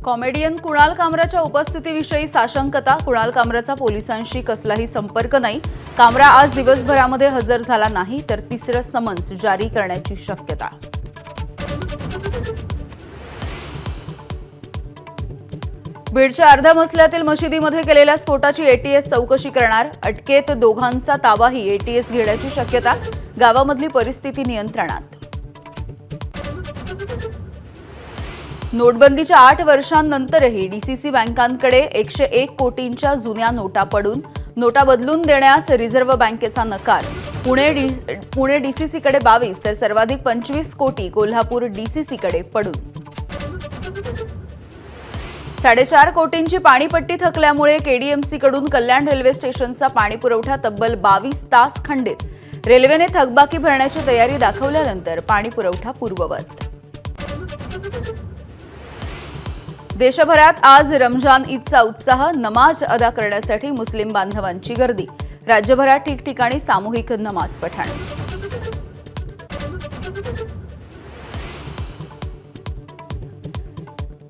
Comedian Kunal कामराच्या उपस्थितीविषयी साशंकता. कुणाल कामराचा पोलिसांशी कसलाही संपर्क नाही. कामरा आज दिवसभरामध्ये हजर झाला नाही तर तिसरं समन्स जारी करण्याची शक्यता. बीडच्या अर्धा मसल्यातील मशिदीमध्ये केलेल्या स्फोटाची एटीएस चौकशी करणार. अटकेत दोघांचा ताबाही एटीएस घेण्याची शक्यता. गावामधली परिस्थिती नियंत्रणात. नोटबंदीच्या 8 वर्षांनंतरही डीसीसी बँकांकडे 101 कोटींच्या जुन्या नोटा पडून नोटा बदलून देण्यास रिझर्व्ह बँकेचा नकार. पुणे डीसीसीकडे 22 तर सर्वाधिक 25 कोटी कोल्हापूर डीसीसीकडे पडून. 4.5 कोटींची पाणीपट्टी थकल्यामुळे केडीएमसीकडून कल्याण रेल्वे स्टेशनचा पाणीपुरवठा तब्बल 22 तास खंडित. रेल्वेने थकबाकी भरण्याची तयारी दाखवल्यानंतर पाणीपुरवठा पूर्ववत. देशभरात आज रमजान ईदचा उत्साह. नमाज अदा करण्यासाठी मुस्लिम बांधवांची गर्दी. राज्यभरात ठिकठिकाणी सामूहिक नमाज पठण.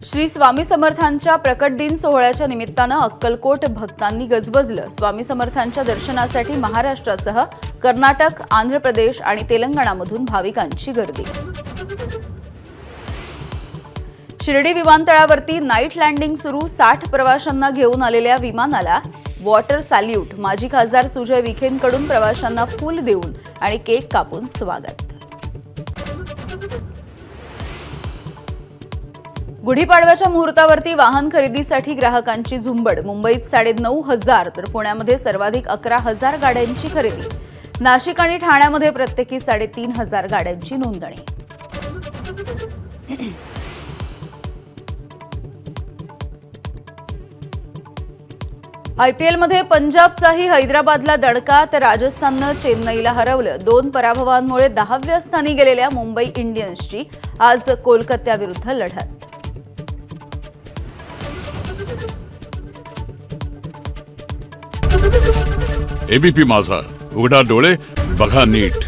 श्री स्वामी समर्थांच्या प्रकट दिन सोहळ्याच्या निमित्तानं अक्कलकोट भक्तांनी गजबजलं. स्वामी समर्थांच्या दर्शनासाठी महाराष्ट्रासह कर्नाटक, आंध्र प्रदेश आणि तेलंगणामधून भाविकांची गर्दी. शिर्डी विमानतळावरती नाईट लँडिंग सुरू. 60 प्रवाशांना घेऊन आलेल्या विमानाला वॉटर सॅल्यूट. माजी खासदार सुजय विखेंकडून प्रवाशांना फूल देऊन आणि केक कापून स्वागत. गुढीपाडव्याच्या मुहूर्तावरती वाहन खरेदीसाठी ग्राहकांची झुंबड. मुंबईत 9,500 तर पुण्यामध्ये सर्वाधिक 11,000 गाड्यांची खरेदी. नाशिक आणि ठाण्यामध्ये प्रत्येकी 3,500 गाड्यांची नोंदणी. आयपीएलमध्ये पंजाबचाही हैदराबादला दणका तर राजस्थाननं चेन्नईला हरवलं. 2 पराभवांमुळे 10व्या स्थानी गेलेल्या मुंबई इंडियन्सची आज कोलकात्याविरुद्ध लढत. एबीपी माझा, उघडा डोळे बघा नीट.